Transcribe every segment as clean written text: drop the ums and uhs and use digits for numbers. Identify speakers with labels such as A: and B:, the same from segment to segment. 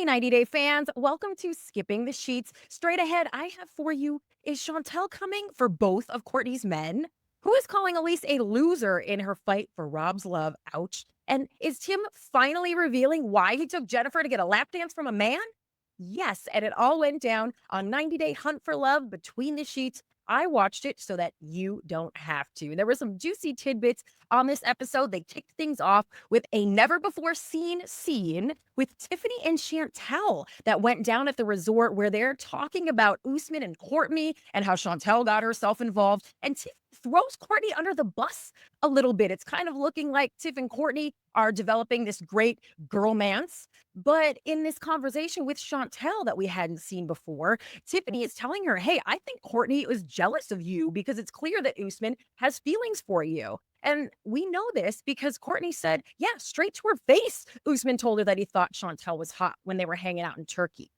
A: 90 Day fans, welcome to Skipping the Sheets. Straight ahead, I have for you, is Chantel coming for both of Courtney's men? Who is calling Elise a loser in her fight for Rob's love? Ouch. And is Tim finally revealing why he took Jeniffer to get a lap dance from a man? Yes, and it all went down on 90 Day Hunt for Love Between the Sheets. I watched it so that you don't have to. There were some juicy tidbits on this episode. They kicked things off with a never before seen scene with Tiffany and Chantel that went down at the resort where they're talking about Usman and Courtney and how Chantel got herself involved. And Tiff throws Courtney under the bus a little bit. It's kind of looking like Tiff and Courtney are developing this great girlmance. But in this conversation with Chantel that we hadn't seen before, Tiffany is telling her, hey, I think Courtney is jealous of you because it's clear that Usman has feelings for you. And we know this because Courtney said, yeah, straight to her face. Usman told her that he thought Chantel was hot when they were hanging out in Turkey.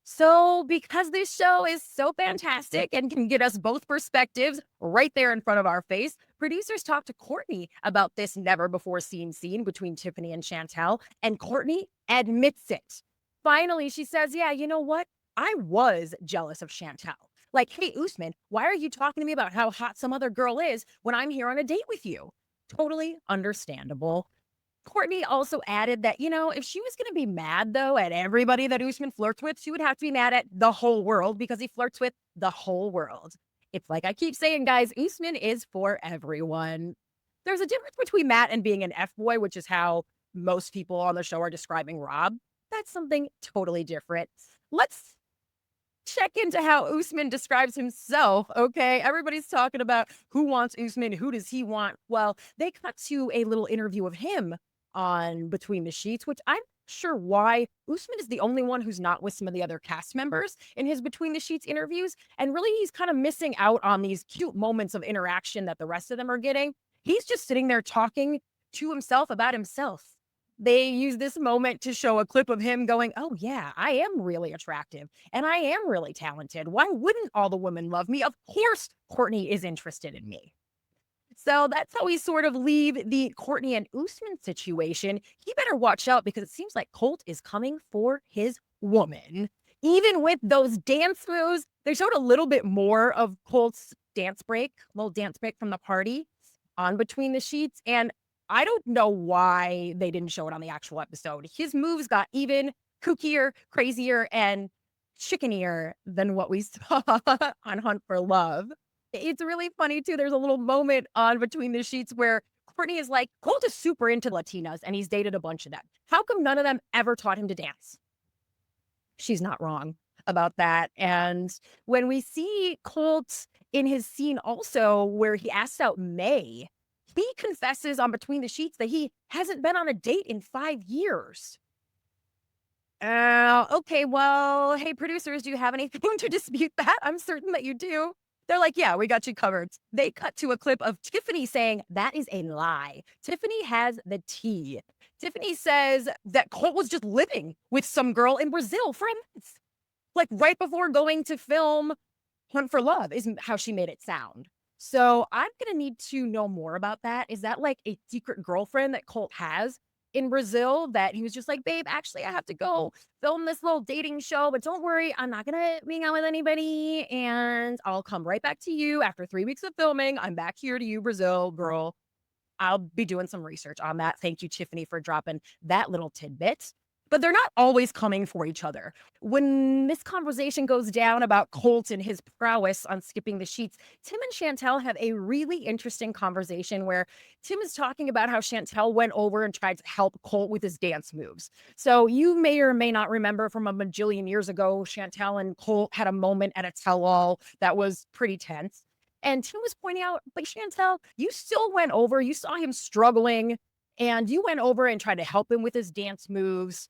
A: So, because this show is so fantastic and can get us both perspectives right there in front of our face, producers talked to Courtney about this never before seen scene between Tiffany and Chantel, and Courtney admits it. Finally, she says, yeah, you know what? I was jealous of Chantel. Like, hey, Usman, why are you talking to me about how hot some other girl is when I'm here on a date with you? Totally understandable. Courtney also added that, if she was going to be mad, though, at everybody that Usman flirts with, she would have to be mad at the whole world because he flirts with the whole world. It's like I keep saying, guys, Usman is for everyone. There's a difference between that and being an F-boy, which is how most people on the show are describing Rob. That's something totally different. Let's check into how Usman describes himself, okay? Everybody's talking about who wants Usman, who does he want? Well, they cut to a little interview of him on Between the Sheets, which I'm not sure why Usman is the only one who's not with some of the other cast members in his Between the Sheets interviews. And really, he's kind of missing out on these cute moments of interaction that the rest of them are getting. He's just sitting there talking to himself about himself. They use this moment to show a clip of him going, oh, yeah, I am really attractive and I am really talented. Why wouldn't all the women love me? Of course, Courtney is interested in me. So that's how we sort of leave the Courtney and Usman situation. He better watch out because it seems like Colt is coming for his woman. Even with those dance moves, they showed a little bit more of Colt's dance break, little dance break from the party on Between the Sheets. And I don't know why they didn't show it on the actual episode. His moves got even kookier, crazier, and chickenier than what we saw on Hunt for Love. It's really funny too. There's a little moment on Between the Sheets where Courtney is like, Colt is super into Latinas and he's dated a bunch of them. How come none of them ever taught him to dance? She's not wrong about that. And when we see Colt in his scene also where he asks out May, he confesses on Between the Sheets that he hasn't been on a date in 5 years. Okay, well, hey, producers, do you have anything to dispute that? I'm certain that you do. They're like, yeah, we got you covered. They cut to a clip of Tiffany saying, that is a lie. Tiffany has the tea. Tiffany says that Colt was just living with some girl in Brazil for a month. Like right before going to film Hunt for Love is how she made it sound. So I'm going to need to know more about that. Is that like a secret girlfriend that Colt has in Brazil that he was just like, babe, actually, I have to go film this little dating show, but don't worry, I'm not going to hang out with anybody. And I'll come right back to you after 3 weeks of filming. I'm back here to you, Brazil girl. I'll be doing some research on that. Thank you, Tiffany, for dropping that little tidbit. But they're not always coming for each other. When this conversation goes down about Colt and his prowess on skipping the sheets, Tim and Chantel have a really interesting conversation where Tim is talking about how Chantel went over and tried to help Colt with his dance moves. So you may or may not remember from a bajillion years ago, Chantel and Colt had a moment at a tell-all that was pretty tense. And Tim was pointing out, but Chantel, you still went over, you saw him struggling, and you went over and tried to help him with his dance moves.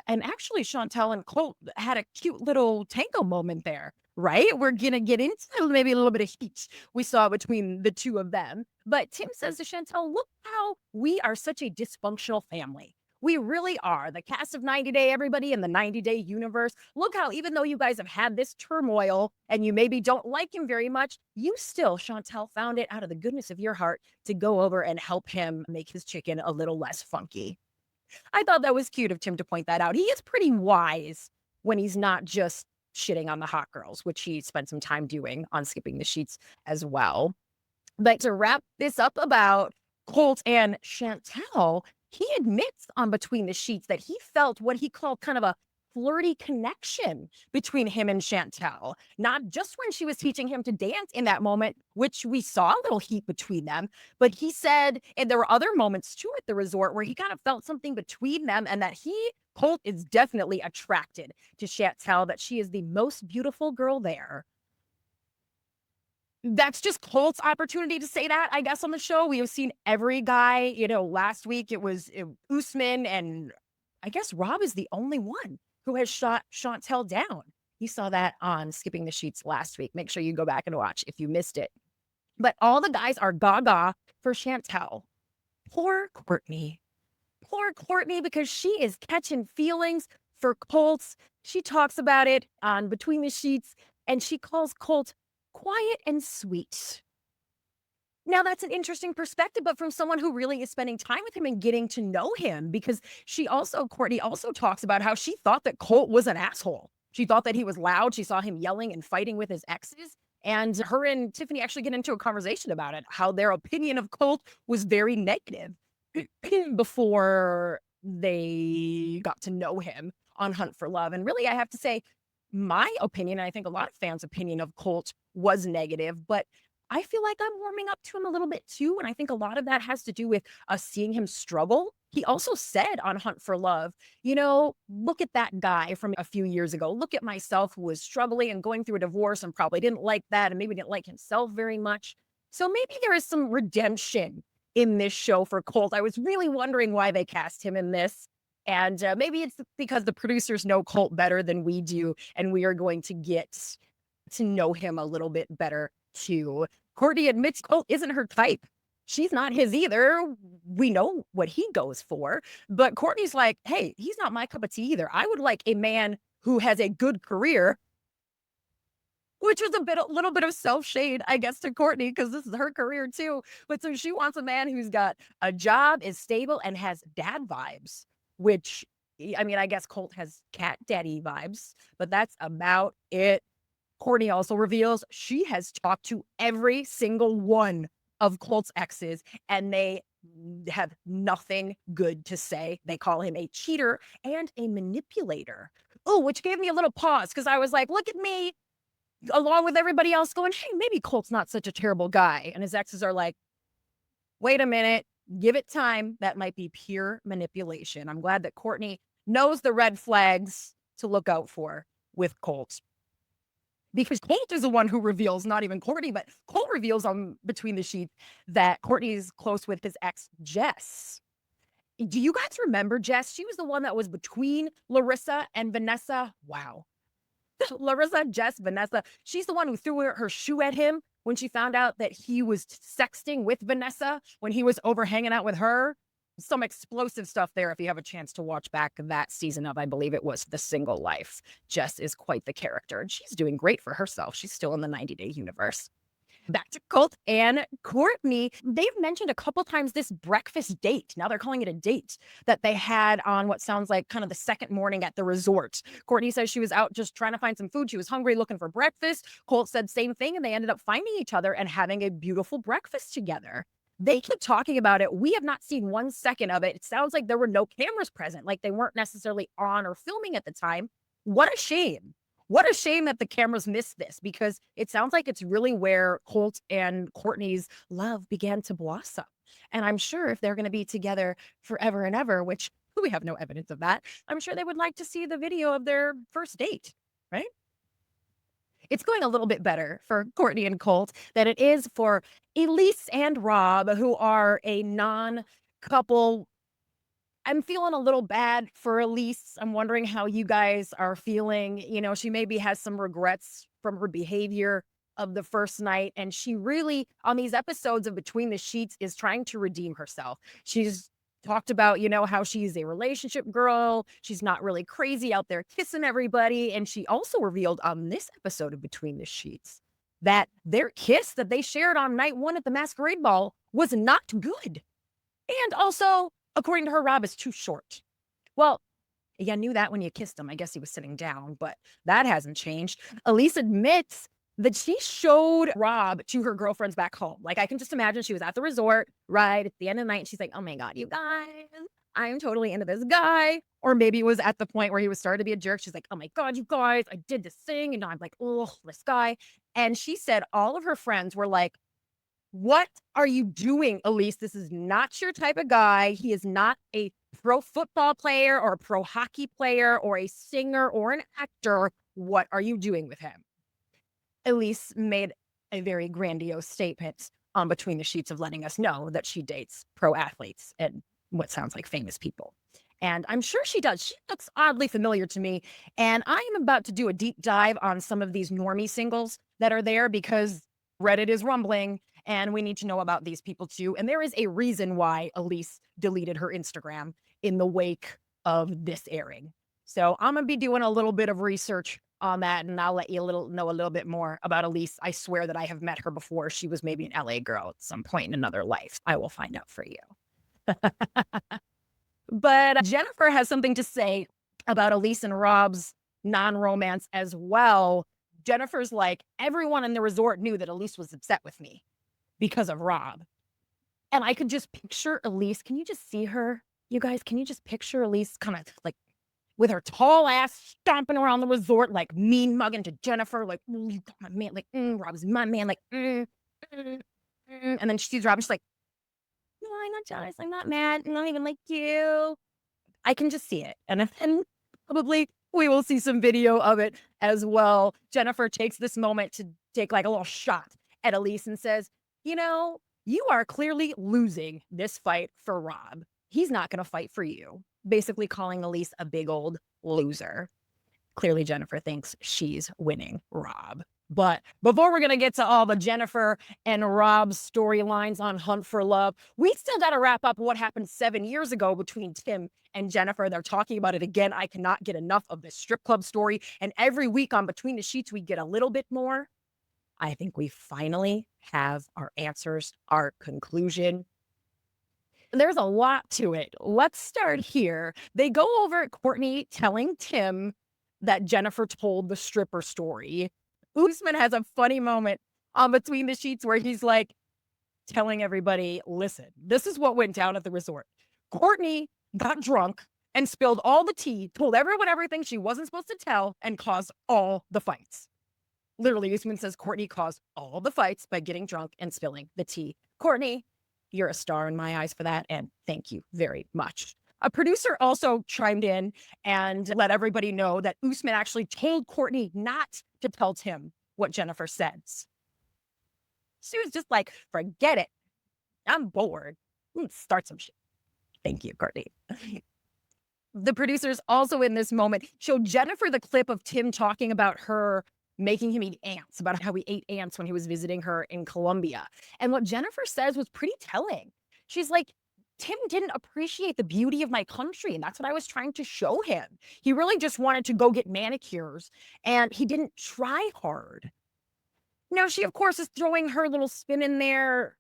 A: And actually, Chantel and Colt had a cute little tango moment there, right? We're going to get into maybe a little bit of heat we saw between the two of them. But Tim says to Chantel, look how we are such a dysfunctional family. We really are. The cast of 90 Day, everybody in the 90 Day universe. Look how, even though you guys have had this turmoil and you maybe don't like him very much, you still, Chantel, found it out of the goodness of your heart to go over and help him make his chicken a little less funky. I thought that was cute of Tim to point that out. He is pretty wise when he's not just shitting on the hot girls, which he spent some time doing on Skipping the Sheets as well. But to wrap this up about Colt and Chantel, he admits on Between the Sheets that he felt what he called kind of a flirty connection between him and Chantel. Not just when she was teaching him to dance in that moment, which we saw a little heat between them, but he said, and there were other moments too at the resort where he kind of felt something between them and that Colt, is definitely attracted to Chantel, that she is the most beautiful girl there. That's just Colt's opportunity to say that, I guess, on the show. We have seen every guy, last week it was Usman, and I guess Rob is the only one who has shot Chantel down. You saw that on Skipping the Sheets last week. Make sure you go back and watch if you missed it. But all the guys are gaga for Chantel. Poor Courtney. Poor Courtney, because she is catching feelings for Colt. She talks about it on Between the Sheets, and she calls Colt quiet and sweet. Now, that's an interesting perspective, but from someone who really is spending time with him and getting to know him, because Courtney also talks about how she thought that Colt was an asshole. She thought that he was loud. She saw him yelling and fighting with his exes. And her and Tiffany actually get into a conversation about it, how their opinion of Colt was very negative before they got to know him on Hunt for Love. And really, I have to say, my opinion, and I think a lot of fans' opinion of Colt was negative, but I feel like I'm warming up to him a little bit too. And I think a lot of that has to do with us seeing him struggle. He also said on Hunt for Love, look at that guy from a few years ago. Look at myself, who was struggling and going through a divorce and probably didn't like that and maybe didn't like himself very much. So maybe there is some redemption in this show for Colt. I was really wondering why they cast him in this. And maybe it's because the producers know Colt better than we do, and we are going to get to know him a little bit better too. Courtney admits Colt isn't her type. She's not his either. We know what he goes for, but Courtney's like, hey, he's not my cup of tea either. I would like a man who has a good career, which was a little bit of self-shade, I guess, to Courtney, because this is her career too. But so she wants a man who's got a job, is stable, and has dad vibes, which, I mean, I guess Colt has cat daddy vibes, but that's about it. Courtney also reveals she has talked to every single one of Colt's exes, and they have nothing good to say. They call him a cheater and a manipulator. Oh, which gave me a little pause, because I was like, look at me, along with everybody else, going, hey, maybe Colt's not such a terrible guy. And his exes are like, wait a minute, give it time. That might be pure manipulation. I'm glad that Courtney knows the red flags to look out for with Colt, because Colt is the one who reveals, not even Courtney, but Colt reveals on Between the Sheets that Courtney is close with his ex, Jess. Do you guys remember Jess? She was the one that was between Larissa and Vanessa. Wow. Larissa, Jess, Vanessa. She's the one who threw her shoe at him when she found out that he was sexting with Vanessa when he was over hanging out with her. Some explosive stuff there if you have a chance to watch back that season of, I believe it was, The Single Life. Jess is quite the character, and she's doing great for herself. She's still in the 90-Day universe. Back to Colt and Courtney. They've mentioned a couple times this breakfast date. Now they're calling it a date that they had on what sounds like kind of the second morning at the resort. Courtney says she was out just trying to find some food. She was hungry, looking for breakfast. Colt said same thing, and they ended up finding each other and having a beautiful breakfast together. They keep talking about it. We have not seen 1 second of it. It sounds like there were no cameras present, like they weren't necessarily on or filming at the time. What a shame. What a shame that the cameras missed this, because it sounds like it's really where Colt and Courtney's love began to blossom. And I'm sure if they're going to be together forever and ever, which we have no evidence of that, I'm sure they would like to see the video of their first date, right? It's going a little bit better for Courtney and Colt than it is for Elise and Rob, who are a non-couple. I'm feeling a little bad for Elise. I'm wondering how you guys are feeling. She maybe has some regrets from her behavior of the first night. And she really, on these episodes of Between the Sheets, is trying to redeem herself. She's talked about, how she's a relationship girl. She's not really crazy out there kissing everybody. And she also revealed on this episode of Between the Sheets that their kiss that they shared on night one at the masquerade ball was not good. And also, according to her, Rob is too short. Well, you knew that when you kissed him. I guess he was sitting down, but that hasn't changed. Elise admits that she showed Rob to her girlfriends back home. Like, I can just imagine she was at the resort, right, at the end of the night, and she's like, "Oh my God, you guys, I'm totally into this guy." Or maybe it was at the point where he was starting to be a jerk. She's like, "Oh my God, you guys, I did this thing, and now I'm like, oh, this guy." And she said all of her friends were like, "What are you doing, Elise? This is not your type of guy. He is not a pro football player or a pro hockey player or a singer or an actor. What are you doing with him?" Elise made a very grandiose statement on Between the Sheets of letting us know that she dates pro athletes and what sounds like famous people. And I'm sure she does. She looks oddly familiar to me. And I am about to do a deep dive on some of these normie singles that are there because Reddit is rumbling and we need to know about these people too. And there is a reason why Elise deleted her Instagram in the wake of this airing. So I'm going to be doing a little bit of research on that, and I'll let you know a little bit more about Elise. I swear that I have met her before. She was maybe an LA girl at some point in another life. I will find out for you. But Jeniffer has something to say about Elise and Rob's non-romance as well. Jennifer's like, everyone in the resort knew that Elise was upset with me because of Rob. And I could just picture Elise. Can you just see her? You guys, can you just picture Elise kind of like with her tall ass stomping around the resort, like mean mugging to Jeniffer, like, you got my man, like, Rob's my man, like, mm. And then she sees Rob and she's like, "No, I'm not jealous. I'm not mad. I'm not even like you." I can just see it. And probably we will see some video of it as well. Jeniffer takes this moment to take like a little shot at Elise and says, "You are clearly losing this fight for Rob. He's not going to fight for you." Basically calling Elise a big old loser. Clearly, Jeniffer thinks she's winning Rob. But before we're going to get to all the Jeniffer and Rob's storylines on Hunt for Love, we still got to wrap up what happened 7 years ago between Tim and Jeniffer. They're talking about it again. I cannot get enough of this strip club story. And every week on Between the Sheets, we get a little bit more. I think we finally have our answers, our conclusion. There's a lot to it. Let's start here. They go over at Courtney telling Tim that Jeniffer told the stripper story. Usman has a funny moment on Between the Sheets where he's like telling everybody, "Listen, this is what went down at the resort. Courtney got drunk and spilled all the tea, told everyone everything she wasn't supposed to tell, and caused all the fights." Literally, Usman says Courtney caused all the fights by getting drunk and spilling the tea. Courtney, you're a star in my eyes for that, and thank you very much. A producer also chimed in and let everybody know that Usman actually told Courtney not to tell Tim what Jeniffer says. She was just like, "Forget it. I'm bored. Start some shit." Thank you, Courtney. The producers also in this moment showed Jeniffer the clip of Tim talking about her making him eat ants, about how he ate ants when he was visiting her in Colombia. And what Jeniffer says was pretty telling. She's like, "Tim didn't appreciate the beauty of my country, and that's what I was trying to show him. He really just wanted to go get manicures, and he didn't try hard." Now, she, of course, is throwing her little spin in there.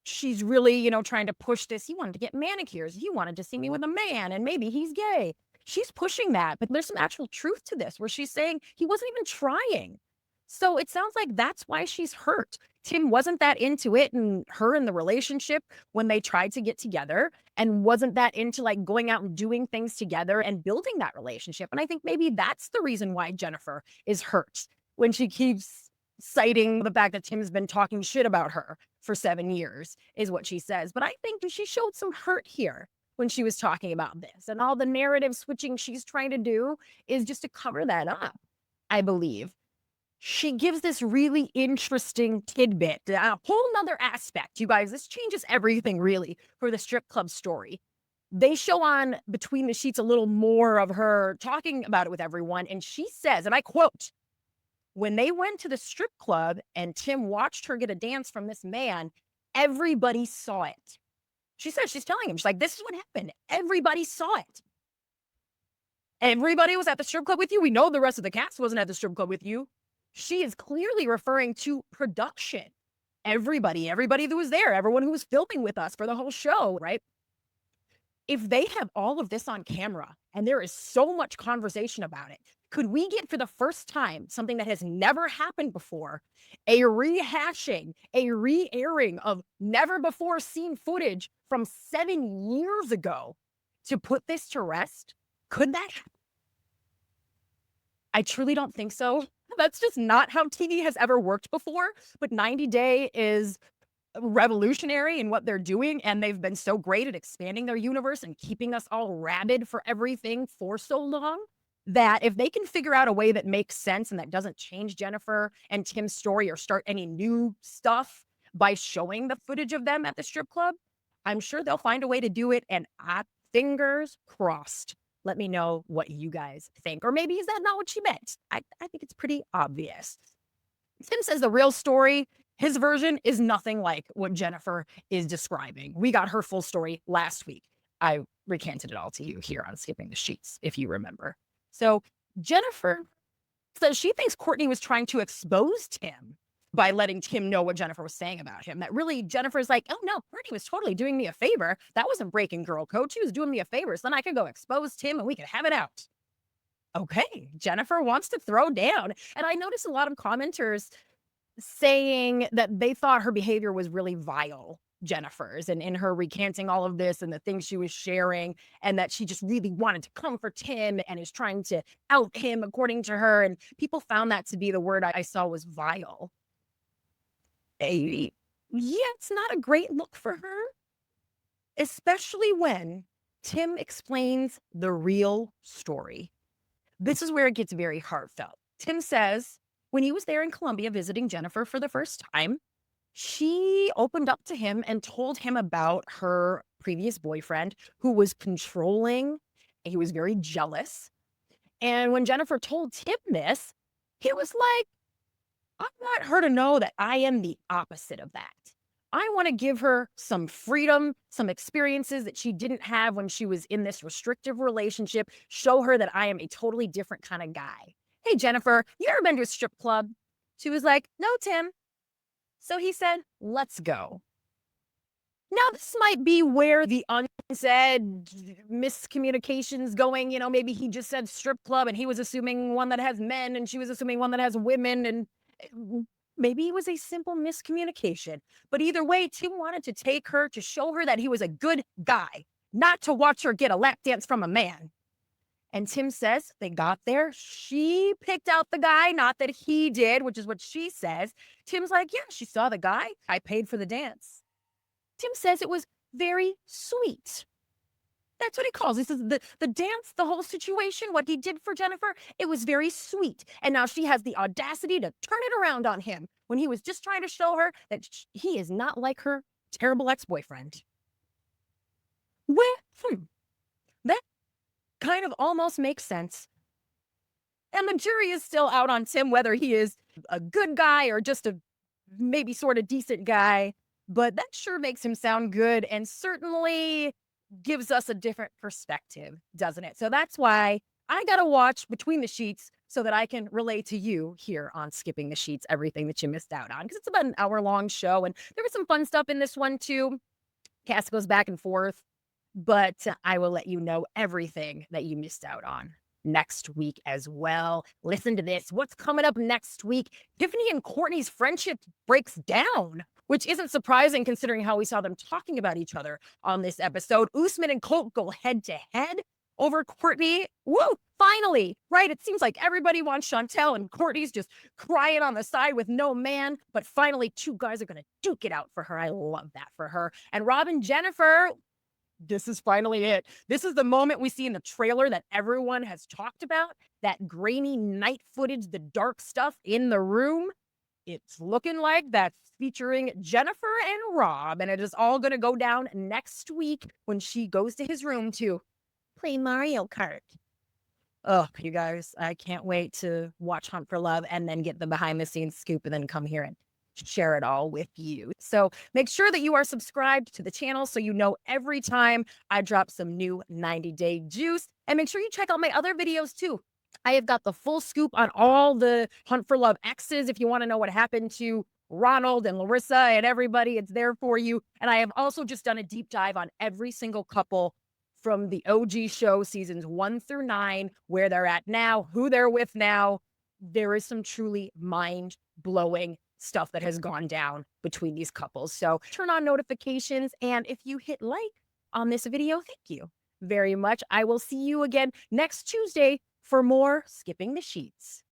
A: She's really, trying to push this. "He wanted to get manicures. He wanted to see me with a man, and maybe he's gay." She's pushing that, but there's some actual truth to this where she's saying he wasn't even trying. So it sounds like that's why she's hurt. Tim wasn't that into it and her in the relationship when they tried to get together, and wasn't that into like going out and doing things together and building that relationship. And I think maybe that's the reason why Jeniffer is hurt when she keeps citing the fact that Tim's been talking shit about her for 7 years, is what she says. But I think she showed some hurt here when she was talking about this, and all the narrative switching she's trying to do is just to cover that up, I believe. She gives this really interesting tidbit, a whole nother aspect. You guys, this changes everything really for the strip club story. They show on Between the Sheets a little more of her talking about it with everyone. And she says, and I quote, "When they went to the strip club and Tim watched her get a dance from this man, everybody saw it." She says, she's telling him, she's like, "This is what happened. Everybody saw it. Everybody was at the strip club with you. We know the rest of the cast wasn't at the strip club with you." She is clearly referring to production. Everybody that was there, everyone who was filming with us for the whole show, right? if they have all of this on camera and there is so much conversation about it, could we get for the first time something that has never happened before, a rehashing, a re-airing of never before seen footage from 7 years ago to put this to rest? Could that happen? I truly don't think so. That's just not how TV has ever worked before. But 90 Day is revolutionary in what they're doing, and they've been so great at expanding their universe and keeping us all rabid for everything for so long, that if they can figure out a way that makes sense and that doesn't change Jennifer and Tim's story or start any new stuff by showing the footage of them at the strip club, I'm sure they'll find a way to do it, and fingers crossed. Let me know what you guys think. Or maybe is that not what she meant? I think it's pretty obvious. Tim says the real story, his version, is nothing like what Jennifer is describing. We got her full story last week. I recanted it all to you here on Skipping the Sheets, if you remember. So Jennifer says she thinks Courtney was trying to expose Tim by letting Tim know what Jennifer was saying about him. That really, Jennifer's like, oh no, Courtney was totally doing me a favor. That wasn't breaking girl code. She was doing me a favor. So then I could go expose Tim and we could have it out. Okay, Jennifer wants to throw down. And I noticed a lot of commenters saying that they thought her behavior was really vile, Jennifer's, and in her recanting all of this and the things she was sharing, and that she just really wanted to comfort him and is trying to out him, according to her. And people found that to be the word I saw was vile. Yeah, it's not a great look for her, especially when Tim explains the real story. This is where it gets very heartfelt. Tim says when he was there in Colombia visiting Jennifer for the first time, she opened up to him and told him about her previous boyfriend who was controlling. He was very jealous. And when Jennifer told Tim this, he was like, I want her to know that I am the opposite of that. I want to give her some freedom, some experiences that she didn't have when she was in this restrictive relationship, show her that I am a totally different kind of guy. Hey, Jennifer, you ever been to a strip club? She was like, no, Tim. So he said, let's go. Now, this might be where the unsaid miscommunication's going. You know, maybe he just said strip club and he was assuming one that has men and she was assuming one that has women, and maybe it was a simple miscommunication. But either way, Tim wanted to take her to show her that he was a good guy, not to watch her get a lap dance from a man. And Tim says they got there. She picked out the guy, not that he did, which is what she says. Tim's like, yeah, she saw the guy. I paid for the dance. Tim says it was very sweet. That's what he calls it. He says the dance, the whole situation, what he did for Jennifer, it was very sweet. And now she has the audacity to turn it around on him when he was just trying to show her that he is not like her terrible ex-boyfriend. Well, that kind of almost makes sense. And the jury is still out on Tim, whether he is a good guy or just a maybe sort of decent guy. But that sure makes him sound good and certainly gives us a different perspective, doesn't it? So that's why I got to watch Between the Sheets so that I can relay to you here on Skipping the Sheets everything that you missed out on, because it's about an hour-long show. And there was some fun stuff in this one, too. Cast goes back and forth. But I will let you know everything that you missed out on next week as well. Listen to this. What's coming up next week? Tiffany and Courtney's friendship breaks down, which isn't surprising considering how we saw them talking about each other on this episode. Usman and Colt go head to head over Courtney. Woo! Finally, right? It seems like everybody wants Chantel and Courtney's just crying on the side with no man. But finally, two guys are going to duke it out for her. I love that for her. And Rob and Jennifer, this is finally it. This is the moment we see in the trailer that everyone has talked about, that grainy night footage, the dark stuff in the room. It's looking like that's featuring Jennifer and Rob, and it is all going to go down next week when she goes to his room to play Mario Kart. Oh, you guys, I can't wait to watch Hunt for Love and then get the behind the scenes scoop and then come here and share it all with you. So make sure that you are subscribed to the channel so you know every time I drop some new 90-day juice. And make sure you check out my other videos too. I have got the full scoop on all the Hunt for Love exes. If you want to know what happened to Ronald and Larissa and everybody, it's there for you. And I have also just done a deep dive on every single couple from the OG show, seasons 1 through 9, where they're at now, who they're with now. There is some truly mind-blowing stuff that has gone down between these couples. So turn on notifications, and if you hit like on this video, thank you very much. I will see you again next Tuesday for more Skipping the Sheets.